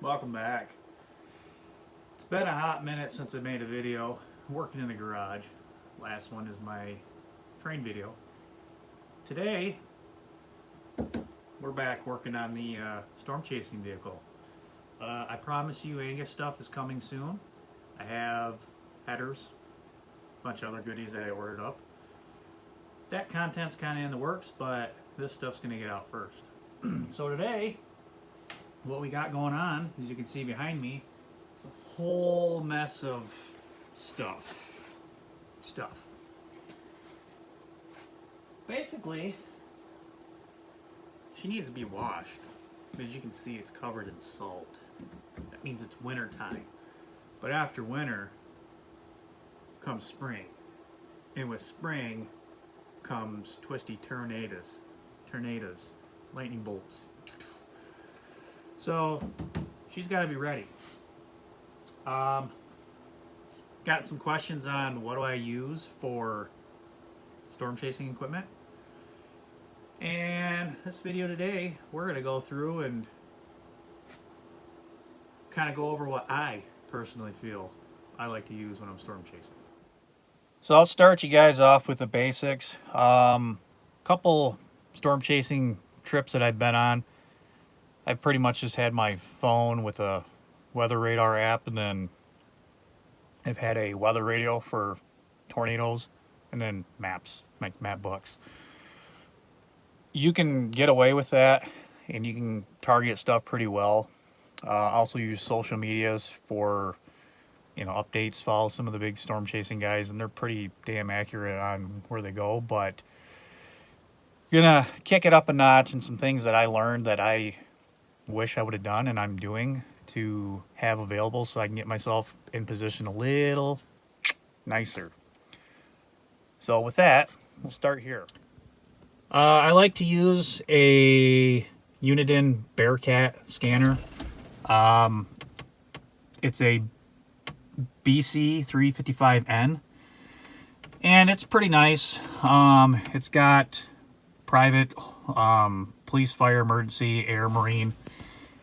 welcome back. It's been a hot minute since I made a video. I'm working in the garage. Last one is my train video. Today, we're back working on the storm chasing vehicle. I promise you Angus stuff is coming soon. I have headers, a bunch of other goodies that I ordered up. That content's kind of in the works, but this stuff's going to get out first. So today, what we got going on, as you can see behind me, is a whole mess of stuff. Basically, she needs to be washed. As you can see, it's covered in salt. That means it's winter time. But after winter comes spring. And with spring comes twisty tornadoes, lightning bolts. So she's got to be ready. Got some questions on what do I use for storm chasing equipment. And this video today, we're going to go through and kind of go over what I personally feel I like to use when I'm storm chasing. So I'll start you guys off with the basics. Couple storm chasing trips that I've been on. I've pretty much just had my phone with a weather radar app, and then I've had a weather radio for tornadoes, and then maps, like map books. You can get away with that, and you can target stuff pretty well. Also use social medias for, updates. Follow some of the big storm chasing guys, and they're pretty damn accurate on where they go. But gonna kick it up a notch, and some things that I learned that I wish I would have done, and I'm doing to have available so I can get myself in position a little nicer. So with that, we'll start here. I like to use a Uniden Bearcat scanner. It's a BC355N, and it's pretty nice. It's got private, police, fire, emergency, air, marine,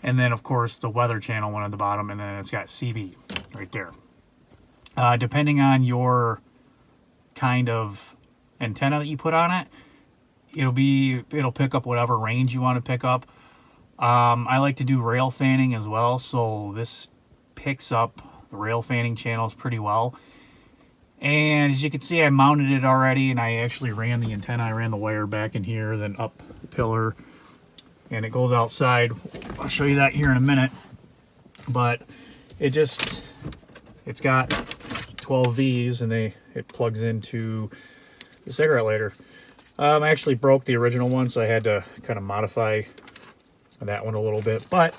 and then of course the weather channel one at the bottom, and then it's got CB right there. Depending on your kind of antenna that you put on it, it'll pick up whatever range you want to pick up. I like to do rail fanning as well, so this picks up the rail fanning channels pretty well. And as you can see, I mounted it already, and I actually ran the antenna. I ran the wire back in here, then up the pillar, and it goes outside. I'll show you that here in a minute. But it's got 12 V's, and it plugs into the cigarette lighter. I actually broke the original one, so I had to kind of modify that one a little bit. But,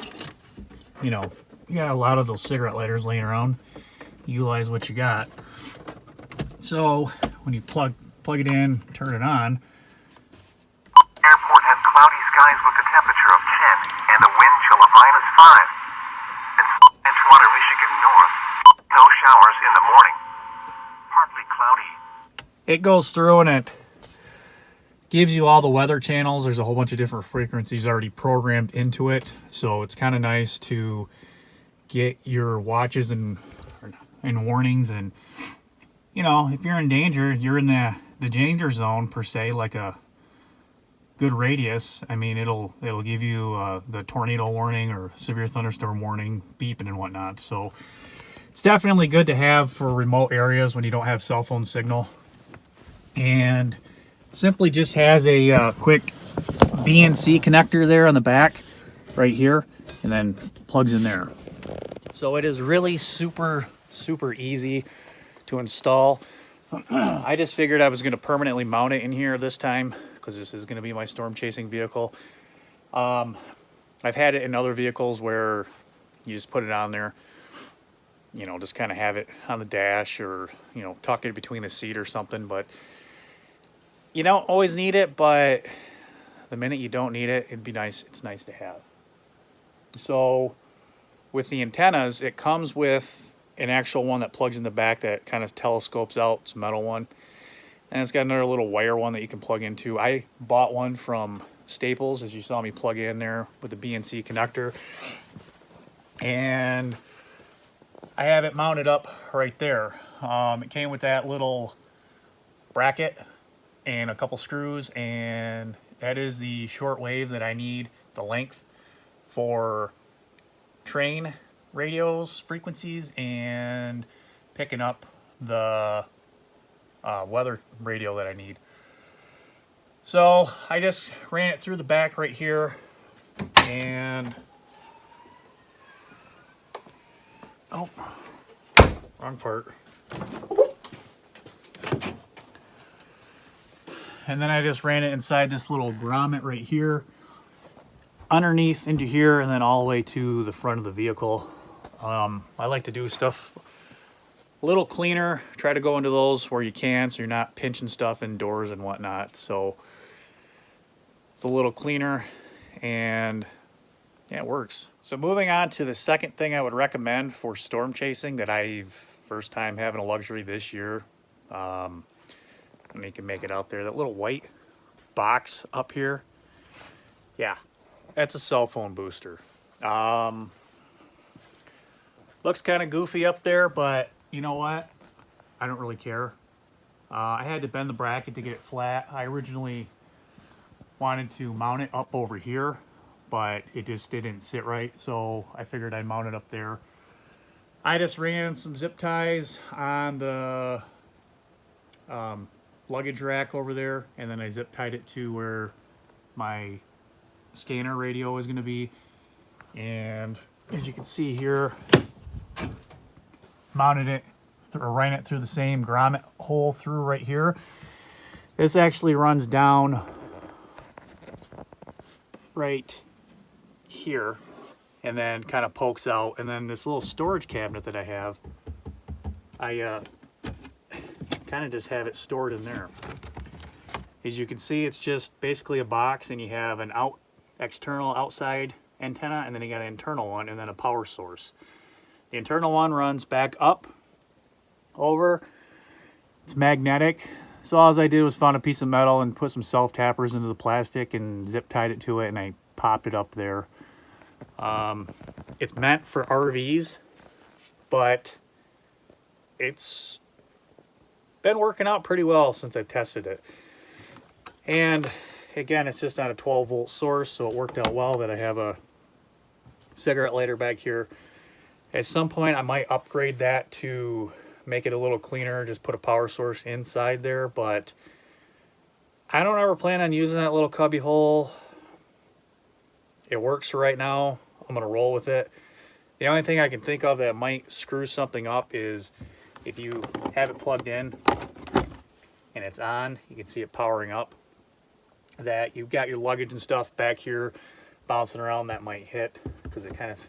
you got a lot of those cigarette lighters laying around. Utilize what you got. So, when you plug it in, turn it on. Airport has cloudy skies with a temperature of 10 and a wind chill of -5. In Edgewater, Michigan North, no showers in the morning. Partly cloudy. It goes through and it gives you all the weather channels. There's a whole bunch of different frequencies already programmed into it. So it's kind of nice to get your watches and warnings, and if you're in danger, you're in the danger zone per se, like a good radius. I mean, it'll give you the tornado warning or severe thunderstorm warning beeping and whatnot. So it's definitely good to have for remote areas when you don't have cell phone signal. And simply just has a quick BNC connector there on the back right here, and then plugs in there. So it is really super easy to install. I just figured I was going to permanently mount it in here this time, because this is going to be my storm chasing vehicle. I've had it in other vehicles where you just put it on there, just kind of have it on the dash, or tuck it between the seat or something. But you don't always need it, but the minute you don't need it, it'd be nice. It's nice to have. So with the antennas, it comes with an actual one that plugs in the back that kind of telescopes out. It's a metal one. And it's got another little wire one that you can plug into. I bought one from Staples, as you saw me plug in there with the BNC connector. and I have it mounted up right there. It came with that little bracket and a couple screws, and that is the short wave that I need, the length for train radios, frequencies, and picking up the weather radio that I need. So I just ran it through the back right here, and oh, wrong part. And then I just ran it inside this little grommet right here, underneath into here, and then all the way to the front of the vehicle. I like to do stuff a little cleaner, try to go into those where you can, so you're not pinching stuff indoors and whatnot. So it's a little cleaner, and yeah, it works. So moving on to the second thing I would recommend for storm chasing that I've first time having a luxury this year. And you can make it out there, that little white box up here, yeah, that's a cell phone booster. Looks kind of goofy up there, but you know what, I don't really care. I had to bend the bracket to get it flat. I originally wanted to mount it up over here, but it just didn't sit right, so I figured I'd mount it up there. I just ran some zip ties on the luggage rack over there, and then I zip tied it to where my scanner radio is going to be. And as you can see here, mounted it or ran it through the same grommet hole through right here. This actually runs down right here and then kind of pokes out, and then this little storage cabinet that I have, I kind of just have it stored in there. As you can see, it's just basically a box, and you have an external outside antenna, and then you got an internal one, and then a power source. The internal one runs back up over. It's magnetic. So all I did was found a piece of metal and put some self tappers into the plastic and zip tied it to it, and I popped it up there. It's meant for RVs, but it's been working out pretty well since I've tested it. And again, it's just on a 12-volt source, so it worked out well that I have a cigarette lighter back here. At some point I might upgrade that to make it a little cleaner, just put a power source inside there, but I don't ever plan on using that little cubby hole. It works for right now. I'm gonna roll with it. The only thing I can think of that might screw something up is if you have it plugged in and it's on, you can see it powering up, that you've got your luggage and stuff back here bouncing around, that might hit because it kind of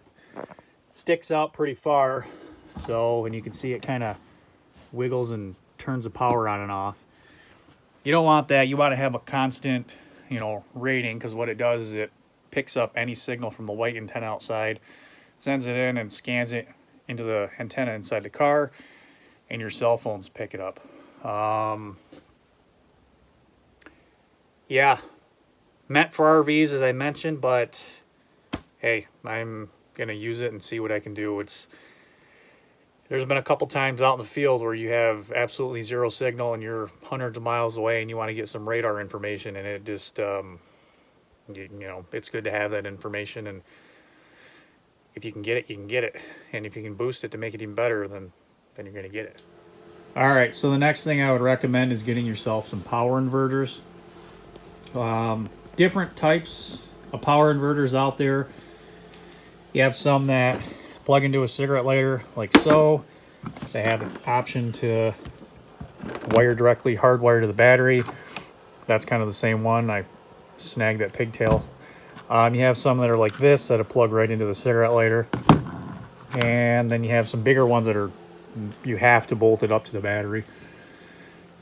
sticks out pretty far. So, and you can see it kind of wiggles and turns the power on and off. You don't want that. You want to have a constant, rating, because what it does is it picks up any signal from the white antenna outside, sends it in and scans it into the antenna inside the car, and your cell phones pick it up. Yeah, meant for RVs, as I mentioned, but hey, I'm gonna use it and see what I can do. There's been a couple times out in the field where you have absolutely zero signal and you're hundreds of miles away and you want to get some radar information, and it just it's good to have that information, and if you can get it, you can get it, and if you can boost it to make it even better, then you're gonna get it. All right, so the next thing I would recommend is getting yourself some power inverters. Different types of power inverters out there. You have some that plug into a cigarette lighter like so. They have an option to wire directly, hardwire to the battery. That's kind of the same one. I snagged that pigtail. You have some that are like this that plug right into the cigarette lighter, and then you have some bigger ones that you have to bolt it up to the battery.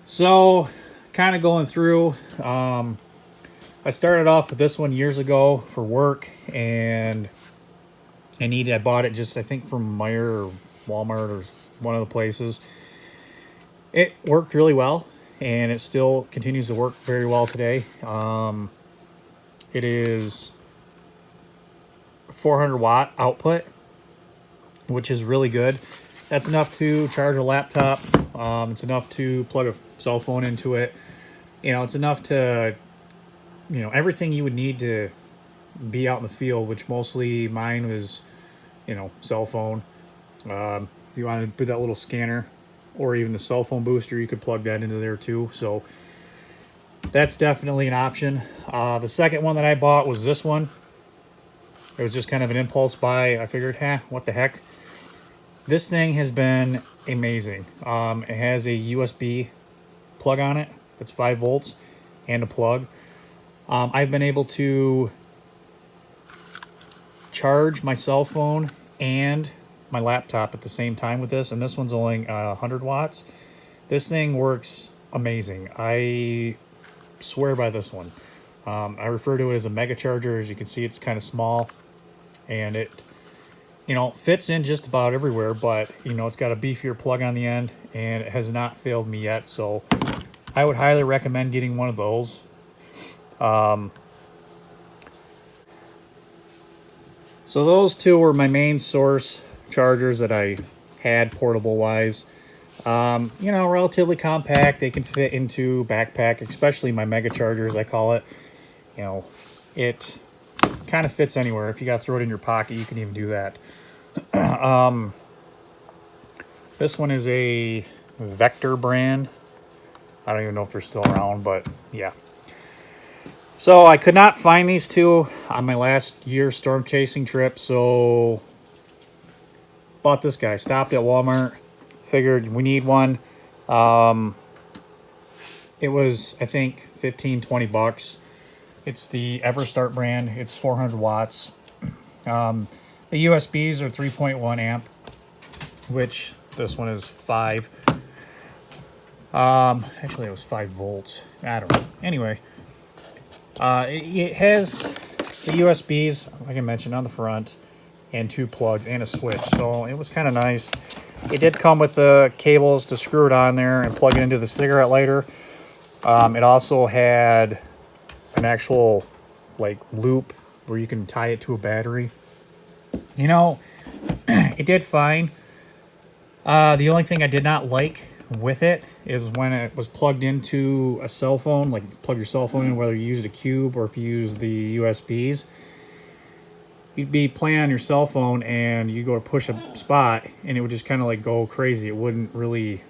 So kind of going through, I started off with this one years ago for work, and I bought it just, I think, from Meijer or Walmart or one of the places. It worked really well, and it still continues to work very well today. It is 400 watt output, which is really good. That's enough to charge a laptop. It's enough to plug a cell phone into it. You know, it's enough to, you know, everything you would need to be out in the field, which mostly mine was, you know, cell phone. If you wanted to put that little scanner or even the cell phone booster, you could plug that into there too. So that's definitely an option. The second one that I bought was this one. It was just kind of an impulse buy. I figured, what the heck? This thing has been amazing. It has a USB plug on it. It's 5 volts and a plug. I've been able to charge my cell phone and my laptop at the same time with this, and this one's only 100 watts. This thing works amazing. I swear by this one. I refer to it as a mega charger. As you can see, it's kind of small, and it, you know, fits in just about everywhere, but, you know, it's got a beefier plug on the end, and it has not failed me yet, so I would highly recommend getting one of those. So those two were my main source chargers that I had portable wise. You know, relatively compact. They can fit into backpack, especially my mega chargers, I call it. You know, it kind of fits anywhere. If you got to throw it in your pocket, you can even do that. This one is a Vector brand. I don't even know if they're still around, but yeah. So I could not find these two on my last year storm chasing trip, so bought this guy. Stopped at Walmart, figured we need one. It was, I think, 15-20 bucks. It's the Everstart brand. It's 400 watts. The USBs are 3.1 amp, which this one is 5. Actually, it was 5 volts. I don't know. Anyway, it has the USBs, like I mentioned, on the front, and 2 plugs and a switch. So it was kind of nice. It did come with the cables to screw it on there and plug it into the cigarette lighter. It also had an actual like loop where you can tie it to a battery. You know, it did fine. The only thing I did not like with it is when it was plugged into a cell phone, like plug your cell phone in, whether you used a cube or if you use the USBs, you'd be playing on your cell phone and you go to push a spot and it would just kind of like go crazy. It wouldn't really,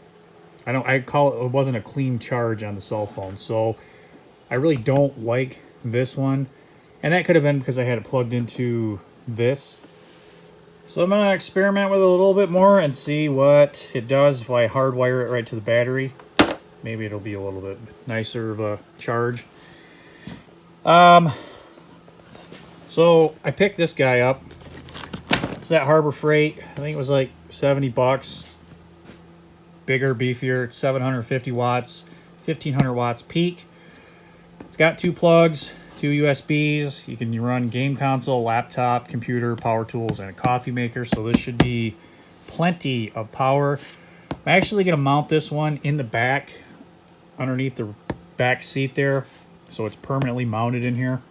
I call it, it wasn't a clean charge on the cell phone. So I really don't like this one. And that could have been because I had it plugged into this. So I'm going to experiment with it a little bit more and see what it does if I hardwire it right to the battery. Maybe it'll be a little bit nicer of a charge. So I picked this guy up. It's that Harbor Freight. I think it was like 70 bucks. Bigger, beefier. It's 750 watts, 1500 watts peak. It's got 2 plugs, 2 USBs. You can run game console, laptop, computer, power tools, and a coffee maker. So this should be plenty of power. I'm actually going to mount this one in the back, underneath the back seat there. So it's permanently mounted in here.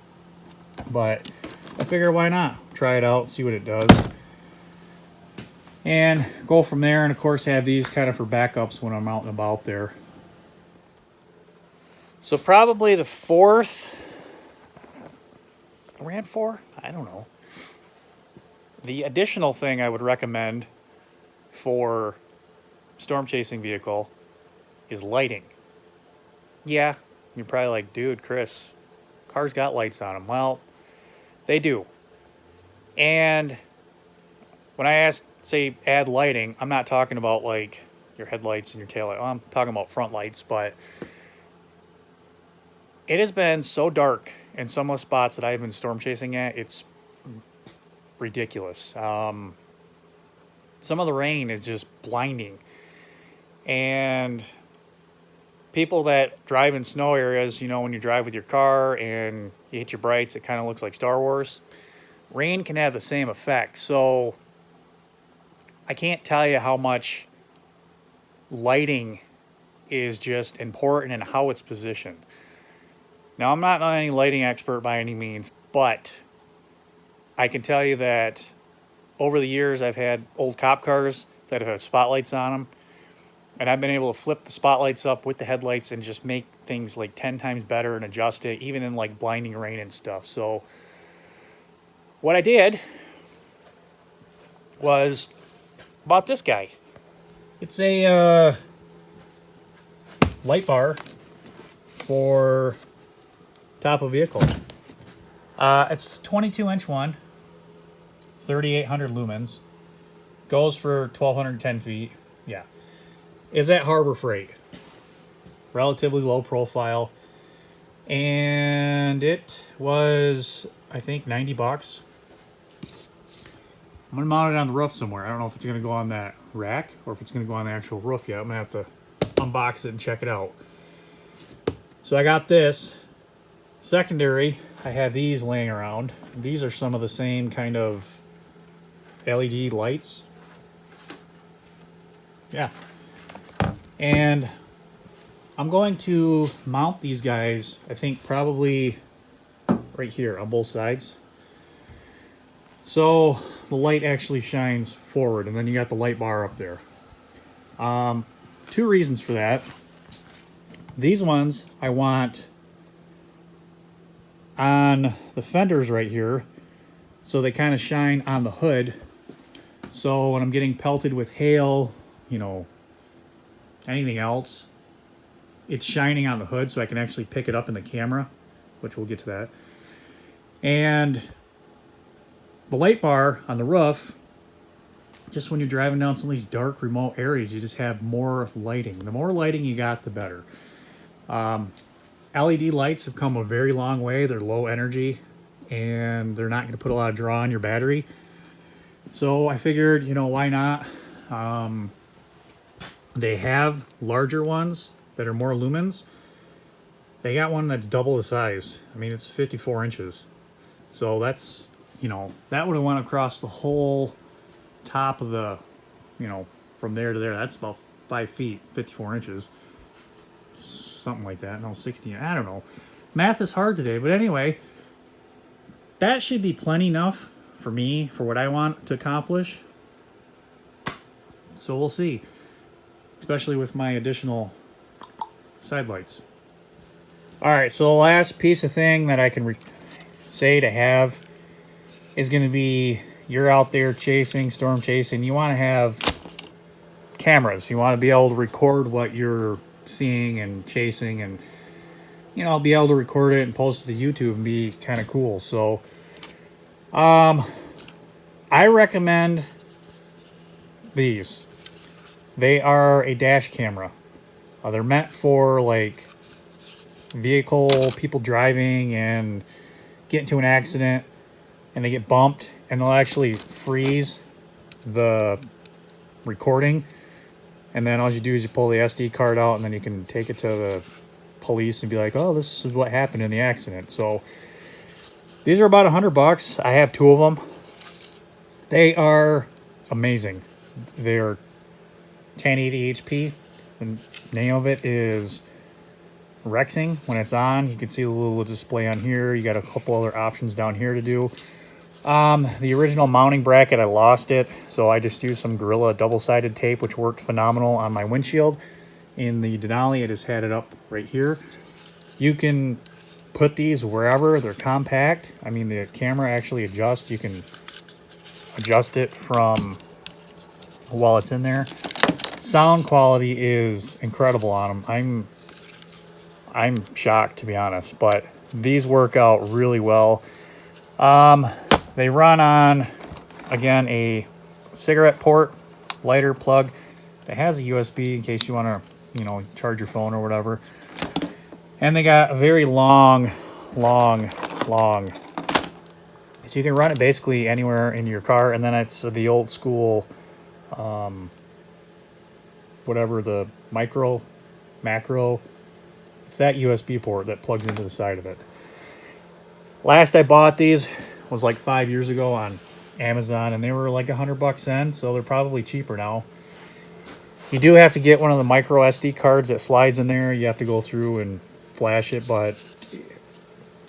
But I figure why not? Try it out, see what it does. And go from there. And of course have these kind of for backups when I'm out and about there. So probably the 4th. I ran 4? I don't know. The additional thing I would recommend for storm chasing vehicle is lighting. Yeah, you're probably like, dude, Chris, cars got lights on them. Well, they do. And when I say add lighting, I'm not talking about like your headlights and your tail light. Well, I'm talking about front lights, but it has been so dark in some of the spots that I've been storm chasing at. It's ridiculous. Some of the rain is just blinding. And people that drive in snow areas, you know, when you drive with your car and you hit your brights, it kind of looks like Star Wars. Rain can have the same effect. So I can't tell you how much lighting is just important and how it's positioned. Now, I'm not any lighting expert by any means, but I can tell you that over the years, I've had old cop cars that have had spotlights on them, and I've been able to flip the spotlights up with the headlights and just make things like 10 times better and adjust it, even in like blinding rain and stuff. So what I did was bought this guy. It's a light bar for top of vehicle. It's a 22-inch one, 3,800 lumens. Goes for 1,210 feet. Yeah. Is at Harbor Freight. Relatively low profile. And it was, I think, 90 bucks. I'm going to mount it on the roof somewhere. I don't know if it's going to go on that rack or if it's going to go on the actual roof yet. I'm going to have to unbox it and check it out. So I got this. Secondary, I have these laying around. These are some of the same kind of LED lights. Yeah. And I'm going to mount these guys, I think probably right here on both sides. So the light actually shines forward, and then you got the light bar up there. Two reasons for that. These ones I want on the fenders right here, so they kind of shine on the hood. So when I'm getting pelted with hail, you know, anything else, it's shining on the hood, so I can actually pick it up in the camera, which we'll get to that. And the light bar on the roof, just when you're driving down some of these dark, remote areas, you just have more lighting. The more lighting you got, the better. LED lights have come a very long way. They're low energy, and they're not going to put a lot of draw on your battery. So I figured, you know, why not? They have larger ones that are more lumens. They got one that's double the size. I mean, it's 54 inches. So that's, you know, that would have went across the whole top of the, you know, from there to there. That's about 5 feet, 54 inches. Something like that. No, 60. I don't know. Math is hard today. But anyway, that should be plenty enough for me, for what I want to accomplish. So we'll see. Especially with my additional side lights. Alright, so the last piece of thing that I can say to have is going to be, you're out there chasing, storm chasing, you want to have cameras. You want to be able to record what you're seeing and chasing, and, you know, be able to record it and post it to YouTube and be kind of cool. So I recommend these. They are a dash camera. They're meant for like vehicle, people driving and get into an accident and they get bumped, and they'll actually freeze the recording, and then all you do is you pull the SD card out, and then you can take it to the police and be like, oh, this is what happened in the accident. So these are about $100. I have 2 of them. They are amazing. They're 1080 HP. The name of it is Rexing. When it's on, you can see the little display on here. You got a couple other options down here to do. The original mounting bracket, I lost it, so I just used some Gorilla double-sided tape, which worked phenomenal on my windshield. In the Denali, I just had it up right here. You can put these wherever. They're compact. I mean, the camera actually adjusts. You can adjust it from while it's in there. Sound quality is incredible on them. I'm shocked, to be honest, but these work out really well. They run on, again, a cigarette port, lighter plug that has a USB in case you want to, you know, charge your phone or whatever. And they got a very long. So you can run it basically anywhere in your car, and then it's the old school, whatever, the macro, it's that USB port that plugs into the side of it. Last I bought these was like 5 years ago on Amazon, and they were like $100 then, so they're probably cheaper now. You do have to get one of the micro SD cards that slides in there. You have to go through and flash it, but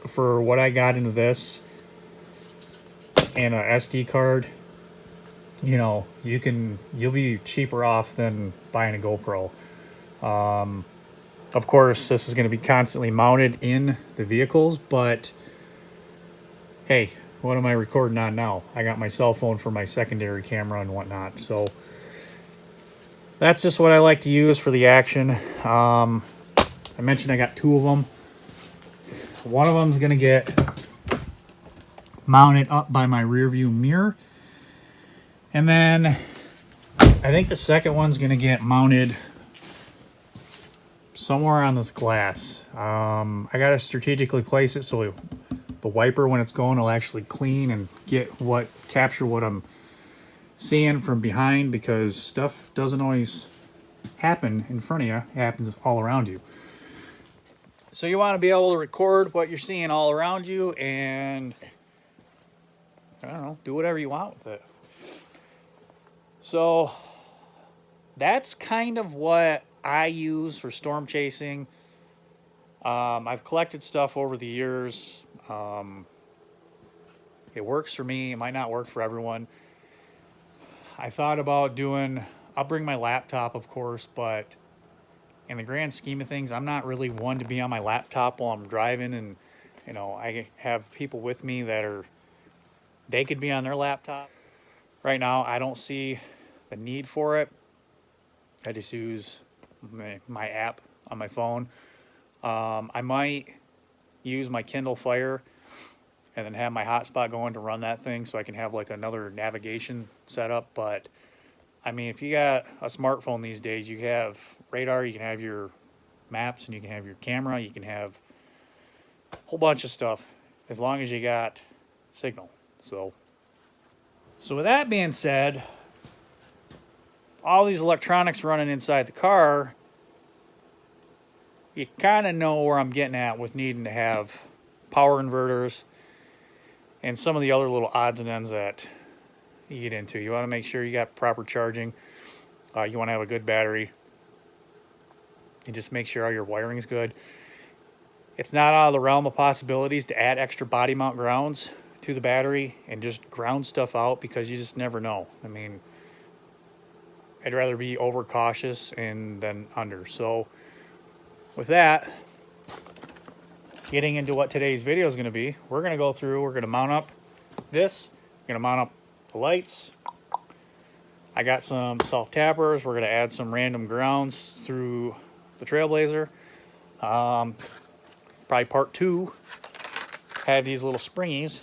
for what I got into this and a SD card, you know, you'll be cheaper off than buying a GoPro. Of course, this is going to be constantly mounted in the vehicles, but hey, what am I recording on now? I got my cell phone for my secondary camera and whatnot. So that's just what I like to use for the action. I mentioned I got 2 of them. One of them is going to get mounted up by my rear view mirror. And then I think the second one's going to get mounted somewhere on this glass. I got to strategically place it so the wiper, when it's going, will actually clean and capture what I'm seeing from behind, because stuff doesn't always happen in front of you. It happens all around you. So you want to be able to record what you're seeing all around you and, I don't know, do whatever you want with it. So that's kind of what I use for storm chasing. I've collected stuff over the years. It works for me. It might not work for everyone. I thought about I'll bring my laptop, of course, but in the grand scheme of things, I'm not really one to be on my laptop while I'm driving. And, you know, I have people with me they could be on their laptop. Right now, I don't see the need for it. I just use my app on my phone. I might use my Kindle Fire and then have my hotspot going to run that thing so I can have like another navigation setup. But I mean, if you got a smartphone these days, you have radar, you can have your maps, and you can have your camera, you can have a whole bunch of stuff as long as you got signal. So with that being said, all these electronics running inside the car, you kind of know where I'm getting at with needing to have power inverters and some of the other little odds and ends that you get into. You want to make sure you got proper charging. You want to have a good battery. And just make sure all your wiring is good. It's not out of the realm of possibilities to add extra body mount grounds to the battery and just ground stuff out, because you just never know. I mean, I'd rather be overcautious than under. So with that, getting into what today's video is going to be, we're going to mount up this, we're going to mount up the lights. I got some self-tappers. We're going to add some random grounds through the Trailblazer. Probably part 2, have these little springies.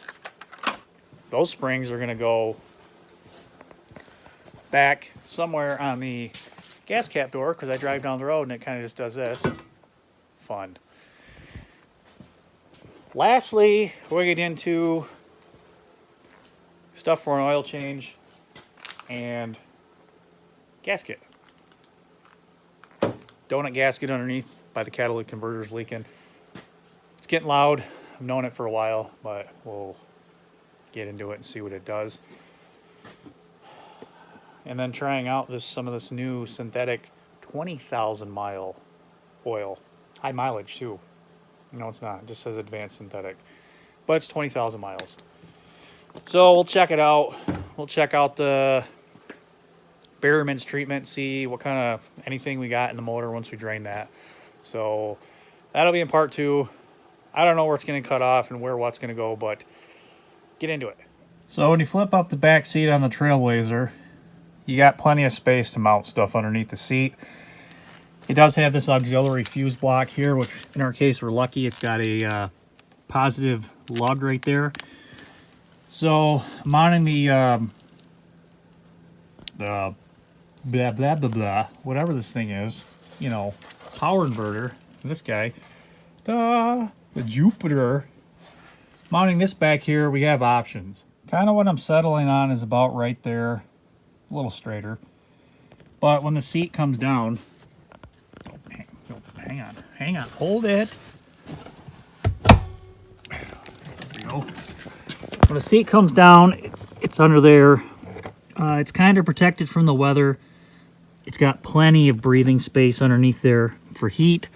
Those springs are going to go back somewhere on the gas cap door, because I drive down the road and it kind of just does this. Fun. Lastly, we'll get into stuff for an oil change and gasket. Donut gasket underneath by the catalytic converter's leaking. It's getting loud. I've known it for a while, but we'll get into it and see what it does. And then trying out some of this new synthetic 20,000 mile oil. High mileage too. No, it's not. It just says advanced synthetic. But it's 20,000 miles. So we'll check it out. We'll check out the Bearman's treatment, see what kind of anything we got in the motor once we drain that. So that'll be in part 2. I don't know where it's going to cut off and what's going to go, but get into it. So when you flip up the back seat on the Trailblazer, you got plenty of space to mount stuff underneath the seat. It does have this auxiliary fuse block here, which in our case we're lucky. It's got a positive lug right there. So mounting the blah blah blah blah, whatever this thing is, you know, power inverter. This guy, the Jupiter. Mounting this back here, we have options. Kind of what I'm settling on is about right there, a little straighter. But when the seat comes down, hang on, hold it. There we go. When the seat comes down, it's under there. It's kind of protected from the weather. It's got plenty of breathing space underneath there for heat.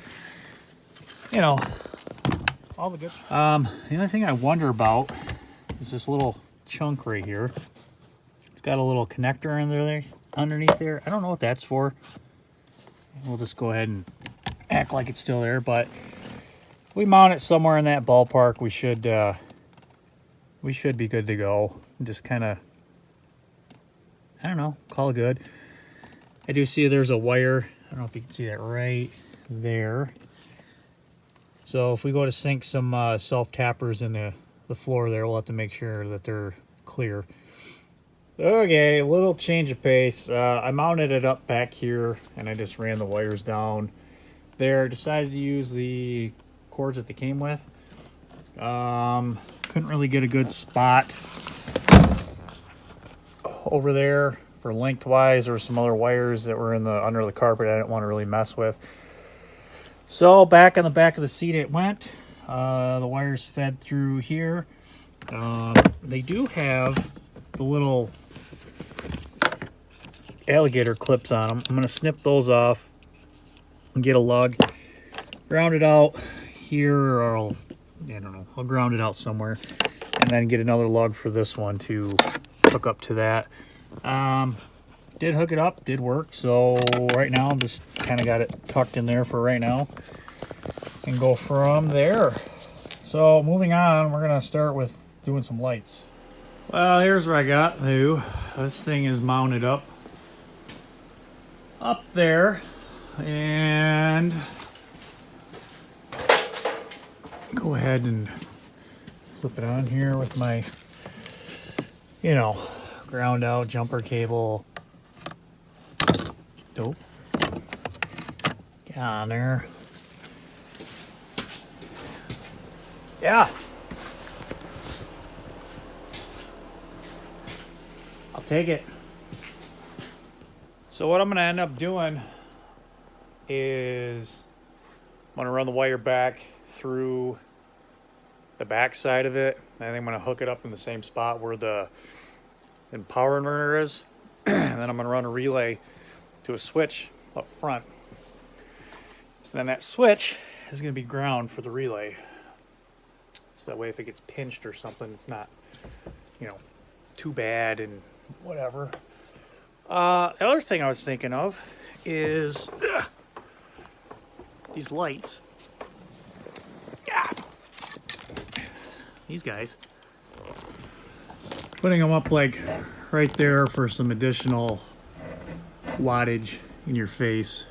You know, all the good. The only thing I wonder about is this little chunk right here. It's got a little connector in there, underneath there. I don't know what that's for. We'll just go ahead and act like it's still there, but we mount it somewhere in that ballpark. We should be good to go. Just kind of, I don't know, call it good. I do see there's a wire. I don't know if you can see that right there. So if we go to sink some self-tappers in the floor there, we'll have to make sure that they're clear. Okay, a little change of pace. I mounted it up back here, and I just ran the wires down there. Decided to use the cords that they came with. Couldn't really get a good spot over there for lengthwise. There were some other wires that were under the carpet I didn't want to really mess with. So back on the back of the seat it went. The wires fed through here. They do have the little alligator clips on them. I'm going to snip those off and get a lug. Ground it out here, or I don't know, I'll ground it out somewhere. And then get another lug for this one to hook up to that. Did hook it up, did work. So right now I'm just kind of got it tucked in there for right now. And go from there. So moving on, we're going to start with doing some lights. Well, here's what I got new. This thing is mounted up there, and go ahead and flip it on here with my, ground out jumper cable. Dope. Get on there. Yeah. I'll take it. So what I'm going to end up doing is I'm going to run the wire back through the back side of it. And I'm going to hook it up in the same spot where the power inverter is. And then I'm going to run a relay to a switch up front. And then that switch is going to be ground for the relay. So that way if it gets pinched or something, it's not, too bad and whatever. The other thing I was thinking of is these lights. Yeah. These guys. Putting them up like right there for some additional wattage in your face,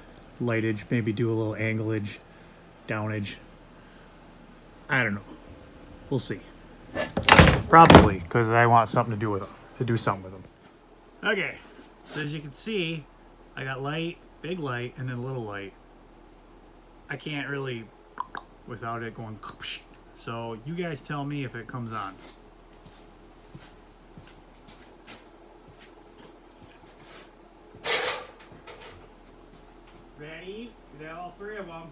lightage, maybe do a little anglage, downage. I don't know. We'll see. Probably, because I want something to do with them, to do something with them. Okay, so as you can see, I got light, big light, and then little light. I can't really, without it going, so you guys tell me if it comes on. Ready? We got all three of them.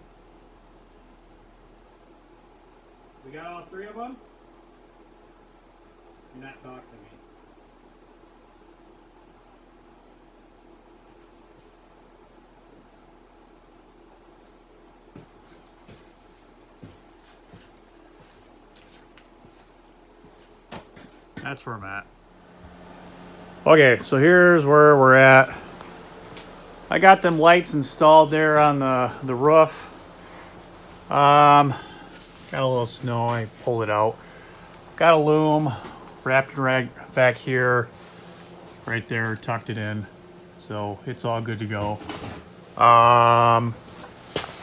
We got all three of them? You're not talking to me. That's where I'm at. Okay, so here's where we're at. I got them lights installed there on the roof. Got a little snow, I pulled it out. Got a loom, wrapped it right back here, right there, tucked it in. So it's all good to go.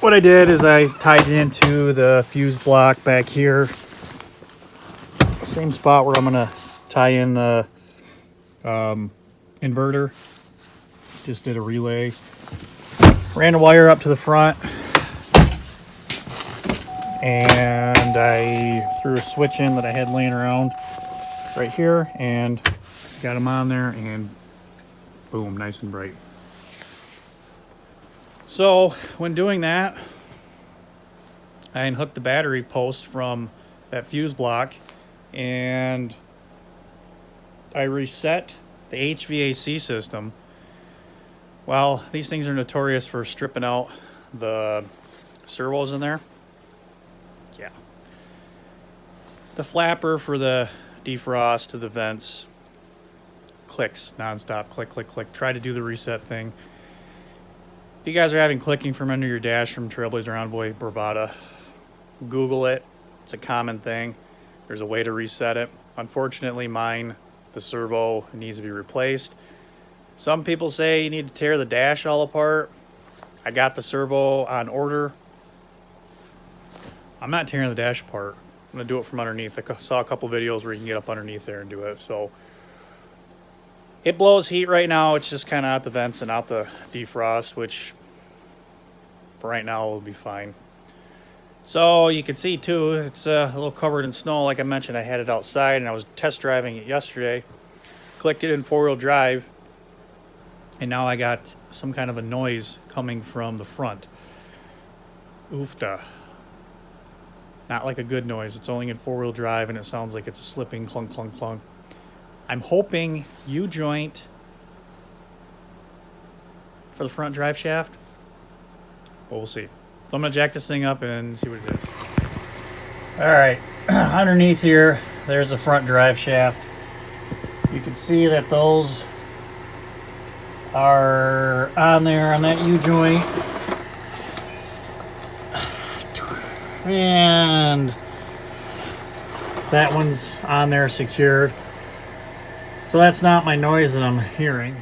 What I did is I tied it into the fuse block back here. Same spot where I'm gonna tie in the inverter. Just did a relay. Ran a wire up to the front. And I threw a switch in that I had laying around right here and got them on there, and boom, nice and bright. So when doing that, I unhooked the battery post from that fuse block and I reset the HVAC system. Well, these things are notorious for stripping out the servos in there. Yeah. The flapper for the defrost to the vents clicks nonstop. Click, click, click. Try to do the reset thing. If you guys are having clicking from under your dash from Trailblazer Envoy Bravada, Google it. It's a common thing. There's a way to reset it. Unfortunately, mine, the servo, needs to be replaced. Some people say you need to tear the dash all apart. I got the servo on order. I'm not tearing the dash apart. I'm going to do it from underneath. I saw a couple videos where you can get up underneath there and do it. So it blows heat right now. It's just kind of out the vents and out the defrost, which for right now will be fine. So you can see too, it's a little covered in snow. Like I mentioned, I had it outside and I was test driving it yesterday. Clicked it in 4-wheel drive. And now I got some kind of a noise coming from the front. Oofta. Not like a good noise. It's only in 4-wheel drive and it sounds like it's a slipping clunk, clunk, clunk. I'm hoping U-joint for the front drive shaft. But we'll see. So I'm going to jack this thing up and see what it is. Alright, underneath here, there's the front drive shaft. You can see that those are on there on that U-joint. And that one's on there secured. So that's not my noise that I'm hearing.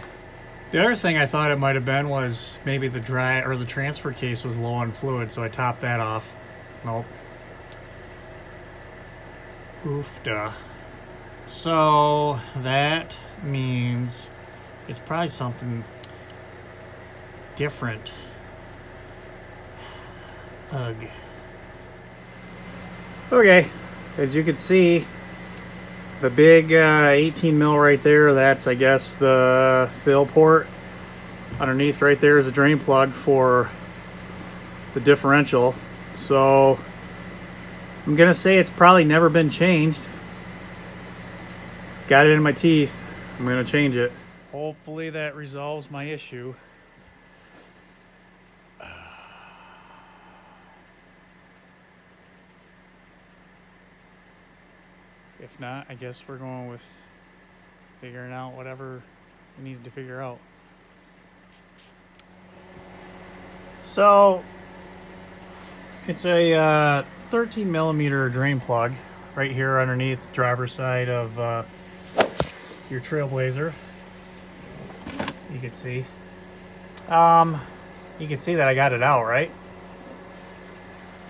The other thing I thought it might have been was maybe the dry or the transfer case was low on fluid, so I topped that off. Nope. Oofda. So that means it's probably something different. Ugh. Okay, as you can see, the big 18 mil right there, that's, I guess, the fill port. Underneath right there is a drain plug for the differential. So I'm gonna say it's probably never been changed. Got it in my teeth. I'm gonna change it. Hopefully that resolves my issue. If not, I guess we're going with figuring out whatever we needed to figure out. So it's a 13 millimeter drain plug right here underneath the driver's side of your Trailblazer. You can see. You can see that I got it out, right?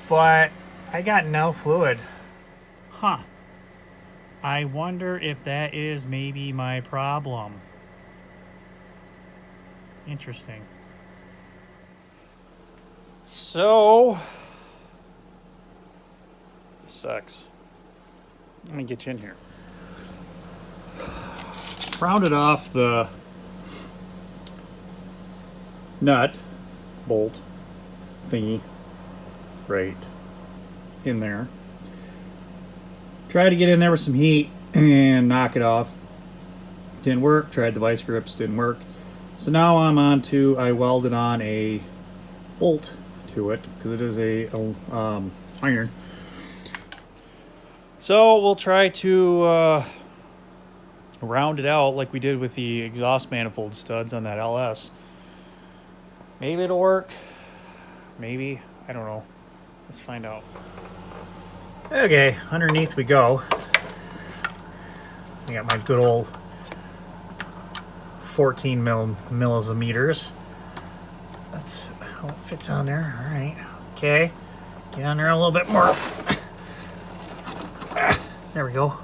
But I got no fluid. Huh. I wonder if that is maybe my problem. Interesting. So, this sucks. Let me get you in here. Rounded off the nut, bolt, thingy, right in there. Tried to get in there with some heat and knock it off. Didn't work. Tried the vice grips, didn't work. So now I'm on to, I welded on a bolt to it because it is a iron. So we'll try to round it out like we did with the exhaust manifold studs on that LS. Maybe it'll work. Maybe. I don't know. Let's find out. Okay, underneath we go. I got my good old 14 millimeters. That's how it fits on there. All right. Okay. Get on there a little bit more. There we go.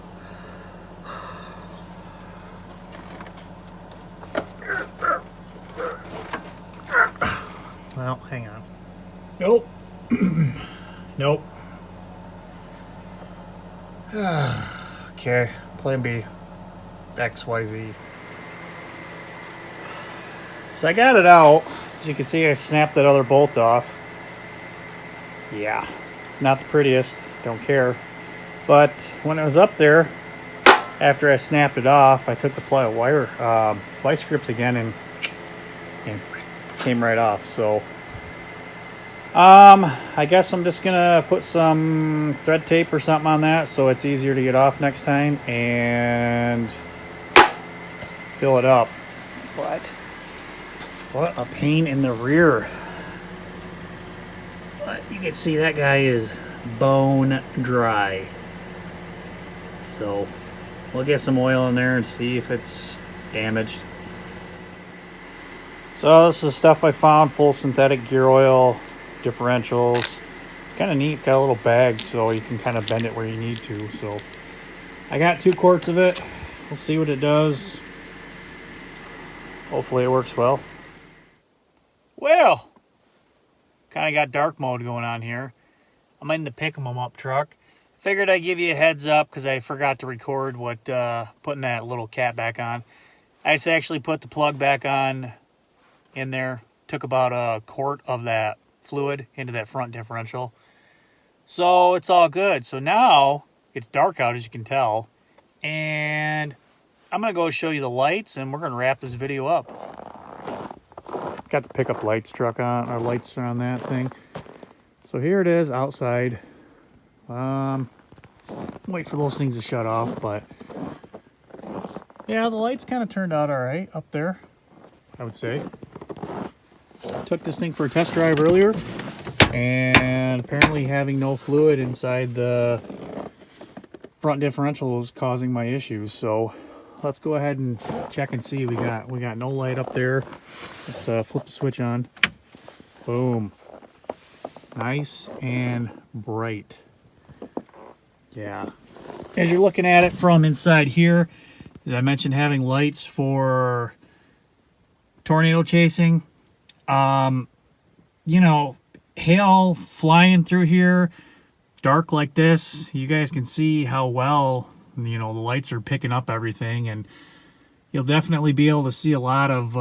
Well, hang on. Nope. Nope. Okay, plan B. XYZ. So I got it out. As you can see, I snapped that other bolt off. Yeah, not the prettiest. Don't care. But when it was up there, after I snapped it off, I took the vice grips again and came right off. So I guess I'm just gonna put some thread tape or something on that so it's easier to get off next time, and fill it up. But what a pain in the rear. But you can see that guy is bone dry. So we'll get some oil in there and see if it's damaged. So this is stuff I found, full synthetic gear oil, differentials. It's kind of neat, got a little bag so you can kind of bend it where you need to. So I got 2 quarts of it. We'll see what it does. Hopefully it works well. Well, kind of got dark mode going on here. I'm in the pick 'em up truck. Figured I'd give you a heads up because I forgot to record what putting that little cap back on. I just actually put the plug back on in there. Took about a quart of that fluid into that front differential. So it's all good. So now it's dark out, as you can tell. And I'm going to go show you the lights and we're going to wrap this video up. Got the pickup lights truck on, our lights are on that thing. So here it is outside. Wait for those things to shut off, but yeah, the lights kind of turned out all right up there, I would say. Took this thing for a test drive earlier, and apparently having no fluid inside the front differential is causing my issues. So let's go ahead and check and see. We got no light up there. Let's flip the switch on. Boom. Nice and bright. Yeah. As you're looking at it from inside here, as I mentioned, having lights for tornado chasing. You know, hail flying through here, dark like this, you guys can see how well, you know, the lights are picking up everything, and you'll definitely be able to see a lot of,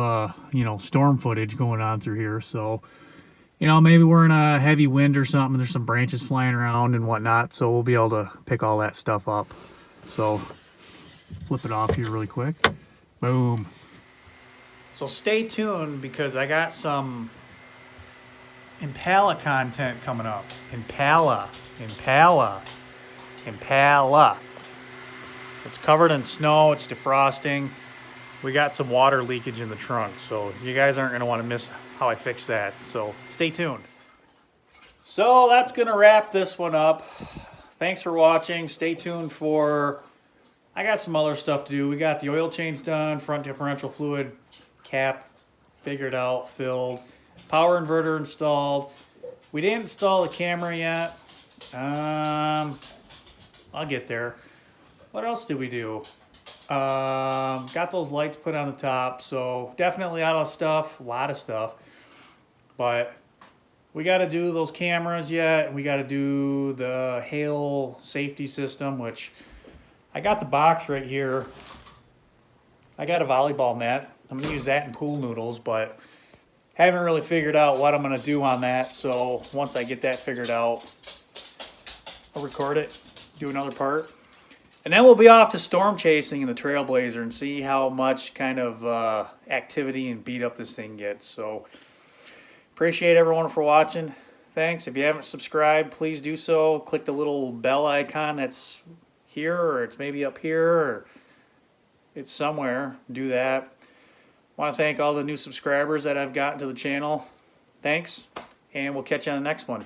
you know, storm footage going on through here. So, you know, maybe we're in a heavy wind or something, there's some branches flying around and whatnot, so we'll be able to pick all that stuff up. So, flip it off here really quick. Boom. So stay tuned because I got some Impala content coming up. Impala. It's covered in snow, it's defrosting. We got some water leakage in the trunk, so you guys aren't gonna wanna miss how I fix that. So stay tuned. So that's gonna wrap this one up. Thanks for watching. Stay tuned for, I got some other stuff to do. We got the oil change done, front differential fluid cap figured out, filled, power inverter installed. We didn't install the camera yet. I'll get there. What else did we do? Got those lights put on the top, so definitely a lot of stuff. But we got to do those cameras yet. We got to do the hail safety system, which I got the box right here. I got a volleyball net. I'm going to use that in pool noodles, but haven't really figured out what I'm going to do on that. So once I get that figured out, I'll record it, do another part. And then we'll be off to storm chasing in the Trailblazer and see how much kind of activity and beat up this thing gets. So appreciate everyone for watching. Thanks. If you haven't subscribed, please do so. Click the little bell icon that's here, or it's maybe up here, or it's somewhere. Do that. Want to thank all the new subscribers that I've gotten to the channel. Thanks, and we'll catch you on the next one.